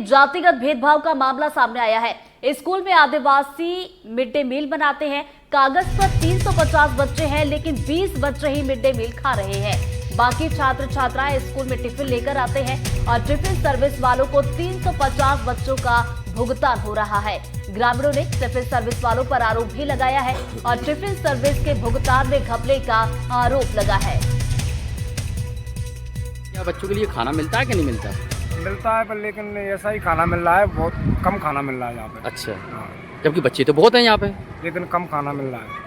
जातिगत भेदभाव का मामला सामने आया है। स्कूल में आदिवासी मिड डे मील बनाते हैं। कागज पर 350 बच्चे हैं, लेकिन 20 बच्चे ही मिड डे मील खा रहे हैं। बाकी छात्र छात्राएं स्कूल में टिफिन लेकर आते हैं और टिफिन सर्विस वालों को 350 बच्चों का भुगतान हो रहा है। ग्रामीणों ने टिफिन सर्विस वालों पर आरोप भी लगाया है और टिफिन सर्विस के भुगतान में घपले का आरोप लगा है। क्या बच्चों के लिए खाना मिलता है कि नहीं मिलता? मिलता है, पर लेकिन ऐसा ही खाना मिल रहा है, बहुत कम खाना मिल रहा है यहाँ पे। अच्छा, हाँ, जबकि बच्चे तो बहुत हैं यहाँ पे, लेकिन कम खाना मिल रहा है।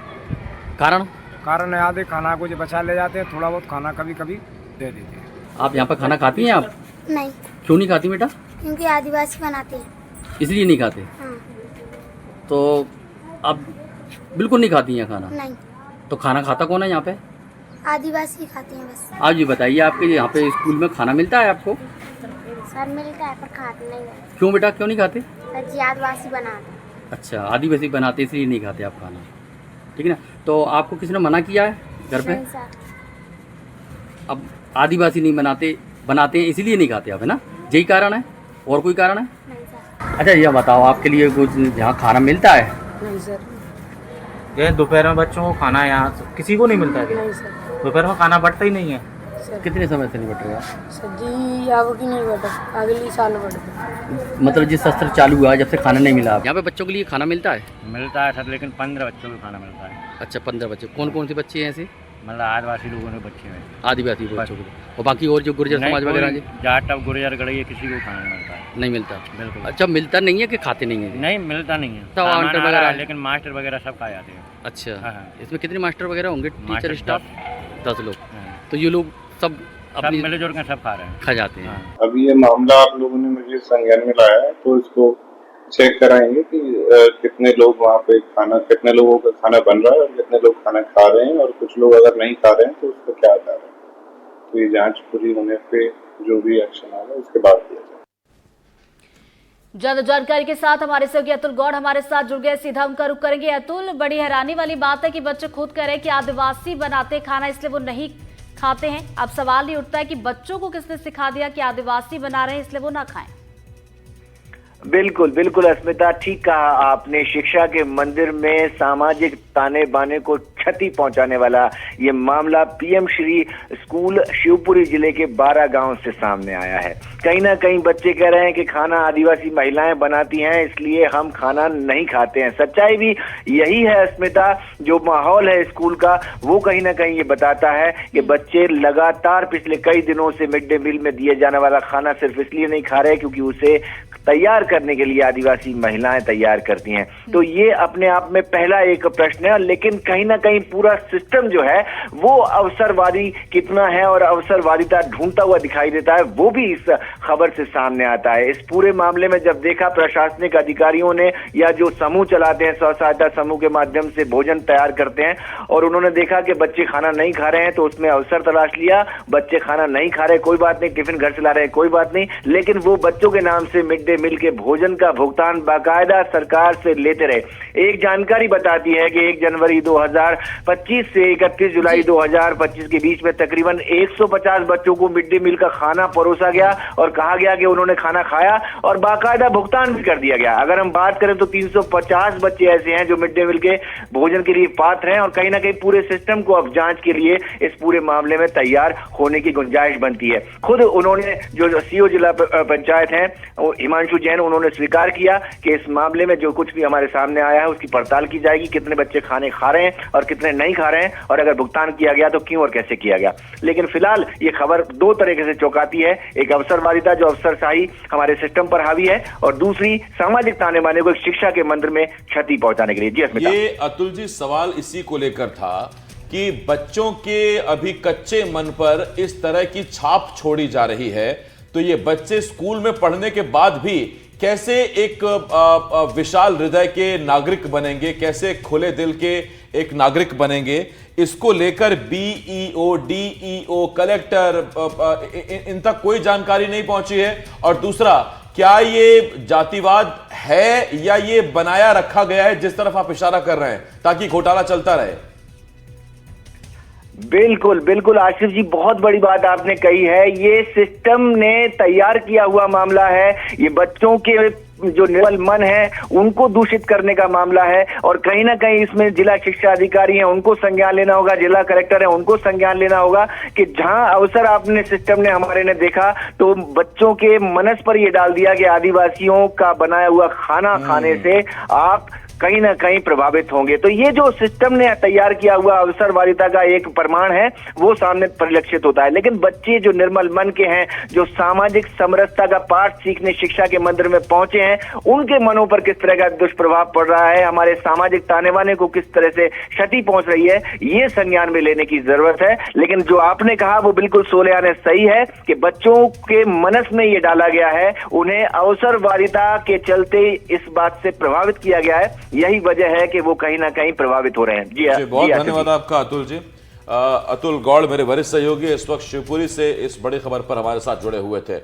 कारण है आधे खाना को जो बचा ले जाते हैं, थोड़ा बहुत खाना कभी कभी दे देते हैं। आप यहाँ पे खाना खाती हैं आप? नहीं, क्यों नहीं खाती बेटा? क्योंकि आदिवासी बनाते हैं। इसलिए नहीं खाते? हाँ। तो आप बिल्कुल नहीं खाती हैं खाना? नहीं, तो खाना खाता कौन है यहाँ पे? आदिवासी खाते हैं बस। आज ये बताइए, आपके यहाँ पे स्कूल में खाना मिलता है आपको? सर मिलता है पर खाते नहीं है। क्यों बेटा, क्यों नहीं खाते? सर जी आदिवासी बनाते हैं। अच्छा, आदिवासी बनाते इसलिए नहीं खाते आप खाना, ठीक है ना? तो आपको किसी ने मना किया है घर पे? नहीं सर। अब आदिवासी नहीं बनाते हैं इसलिए नहीं खाते आप, है ना? यही कारण है, और कोई कारण है? नहीं सर। अच्छा, ये बताओ, आपके लिए कुछ यहाँ खाना मिलता है? नहीं सर। ये दोपहर में बच्चों को खाना यहाँ किसी को नहीं मिलता है? नहीं सर। दोपहर में खाना बढ़ता ही नहीं है। कितने समय से नहीं बट रहा? सर जी अब की नहीं बढ़ा, अगली साल बढ़ा। मतलब जिस सत्र चालू हुआ जब से खाना नहीं मिला। यहाँ पे बच्चों के लिए खाना मिलता है? मिलता है सर, लेकिन 15 बच्चों को खाना मिलता है। अच्छा, 15 बच्चे। कौन कौन से बच्चे हैं ऐसे? मतलब आदिवासी लोगों के बच्चे हैं। आदिवासी बच्चों को, और बाकी और जो गुर्जर समाज वगैरह जी? जाट अब गुर्जर गढ़िया किसी को खाना नहीं मिलता है। नहीं मिलता? बिल्कुल। अच्छा, मिलता नहीं है कि खाते नहीं है? नहीं मिलता नहीं है, तो सामान आंटर आ रहा वगैरह है, लेकिन मास्टर वगैरह सब खा जाते हैं। अच्छा, हाँ, हाँ। इसमें कितने मास्टर वगैरह होंगे? Teacher master staff? 10 लोग। हाँ। तो ये लोग सब सब अपनी मिलजुल कर सब खा रहे हैं। खा जाते हैं। हाँ। अभी ये मामला आप लोगों ने मुझे संज्ञान में लाया है, तो इसको चेक कराएंगे कि कितने लोग वहाँ पे कितने लोगों का खाना बन रहा है और कितने लोग खाना खा रहे हैं, और कुछ लोग अगर नहीं खा रहे हैं तो उसका क्या आधार है। तो ये जांच पूरी होने पे जो भी एक्शन आएगा उसके बाद किया जाएगा। ज्यादा जानकारी के साथ हमारे सहयोगी अतुल गौड़ हमारे साथ जुड़ गए, सीधा उनका रुख करेंगे। अतुल, बड़ी हैरानी वाली बात है कि बच्चे खुद कह रहे हैं कि आदिवासी बनाते खाना इसलिए वो नहीं खाते हैं। अब सवाल ये उठता है कि बच्चों को किसने सिखा दिया कि आदिवासी बना रहे हैं इसलिए वो ना खाएं? बिल्कुल बिल्कुल अस्मिता, ठीक कहा आपने। शिक्षा के मंदिर में सामाजिक ताने बाने को क्षति पहुंचाने वाला ये मामला पीएम श्री स्कूल शिवपुरी जिले के 12 गांव से सामने आया है। कहीं ना कहीं बच्चे कह रहे हैं कि खाना आदिवासी महिलाएं बनाती हैं इसलिए हम खाना नहीं खाते हैं। सच्चाई भी यही है अस्मिता। जो माहौल है स्कूल का वो कहीं ना कहीं ये बताता है कि बच्चे लगातार पिछले कई दिनों से मिड डे मील में दिए जाने वाला खाना सिर्फ इसलिए नहीं खा रहे क्योंकि उसे तैयार करने के लिए आदिवासी महिलाएं तैयार करती हैं। तो ये अपने आप में पहला एक प्रश्न है, लेकिन कहीं ना कहीं पूरा सिस्टम जो है वो अवसरवादी कितना है और अवसरवादिता ढूंढता हुआ दिखाई देता है, वो भी इस खबर से सामने आता है। इस पूरे मामले में जब देखा प्रशासनिक अधिकारियों ने या जो समूह चलाते हैं, स्व सहायता समूह के माध्यम से भोजन तैयार करते हैं, और उन्होंने देखा कि बच्चे खाना नहीं खा रहे हैं तो उसमें अवसर तलाश लिया। बच्चे खाना नहीं खा रहे, कोई बात नहीं, टिफिन घर से ला रहे हैं, कोई बात नहीं, लेकिन वो बच्चों के नाम से मिड डे मील के भोजन का भुगतान बाकायदा सरकार से लेते रहे। एक जानकारी बताती है कि 1 जनवरी 2025 से 31 जुलाई 2025 के बीच में तकरीबन 150 बच्चों को मिड डे मील का खाना परोसा गया और कहा गया कि उन्होंने खाना खाया और बाकायदा भुगतान भी कर दिया गया। अगर हम बात करें तो 350 बच्चे ऐसे हैं जो मिड डे मील के भोजन के लिए पात्र हैं, और कहीं ना कहीं पूरे सिस्टम को अब जांच के लिए इस पूरे मामले में तैयार होने की गुंजाइश बनती है। खुद उन्होंने जो सीओ जिला पंचायत हैं हिमांशु जैन, उन्होंने स्वीकार किया कि इस मामले में जो कुछ भी हमारे सामने आया है उसकी पड़ताल की जाएगी, कितने बच्चे खाने खा रहे हैं और कितने नहीं खा रहे हैं, और अगर भुगतान किया गया तो क्यों और कैसे किया गया। लेकिन फिलहाल ये खबर दो तरीके से चौंकाती है। एक अवसरवादिता जो अवसरशाही हमारे सिस्टम पर हावी है, और दूसरी सामाजिक ताने बाने को शिक्षा के मंदिर में क्षति पहुंचाने के लिए। जी अस्मिता। ये अतुल जी सवाल इसी को लेकर था कि बच्चों के अभी कच्चे मन पर इस तरह की छाप छोड़ी जा रही है, तो ये बच्चे स्कूल में पढ़ने के बाद भी कैसे एक विशाल हृदय के नागरिक बनेंगे, कैसे खुले दिल के एक नागरिक बनेंगे, इसको लेकर बीईओ, डीईओ, कलेक्टर इन तक कोई जानकारी नहीं पहुंची है। और दूसरा, क्या ये जातिवाद है या ये बनाया रखा गया है जिस तरफ आप इशारा कर रहे हैं ताकि घोटाला चलता रहे? बिल्कुल बिल्कुल आशिफ जी, बहुत बड़ी बात आपने कही है। ये सिस्टम ने तैयार किया हुआ मामला है। ये बच्चों के जो निर्मल मन है उनको दूषित करने का मामला है, और कहीं ना कहीं इसमें जिला शिक्षा अधिकारी हैं उनको संज्ञान लेना होगा, जिला कलेक्टर है उनको संज्ञान लेना होगा कि जहां अवसर आपने सिस्टम ने हमारे ने देखा तो बच्चों के मनस पर ये डाल दिया कि आदिवासियों का बनाया हुआ खाना खाने से आप कहीं ना कहीं प्रभावित होंगे। तो ये जो सिस्टम ने तैयार किया हुआ अवसरवादिता का एक प्रमाण है वो सामने परिलक्षित होता है। लेकिन बच्चे जो निर्मल मन के हैं, जो सामाजिक समरसता का पाठ सीखने शिक्षा के मंदिर में पहुंचे हैं, उनके मनों पर किस तरह का दुष्प्रभाव पड़ रहा है, हमारे सामाजिक ताने बाने को किस तरह से क्षति पहुंच रही है, ये संज्ञान में लेने की जरूरत है। लेकिन जो आपने कहा वो बिल्कुल सोले आने सही है कि बच्चों के मनस में ये डाला गया है, उन्हें अवसरवादिता के चलते इस बात से प्रभावित किया गया है। यही वजह है कि वो कहीं ना कहीं प्रभावित हो रहे हैं। जी बहुत धन्यवाद आपका अतुल जी। अतुल गौड़ मेरे वरिष्ठ सहयोगी इस वक्त शिवपुरी से इस बड़ी खबर पर हमारे साथ जुड़े हुए थे।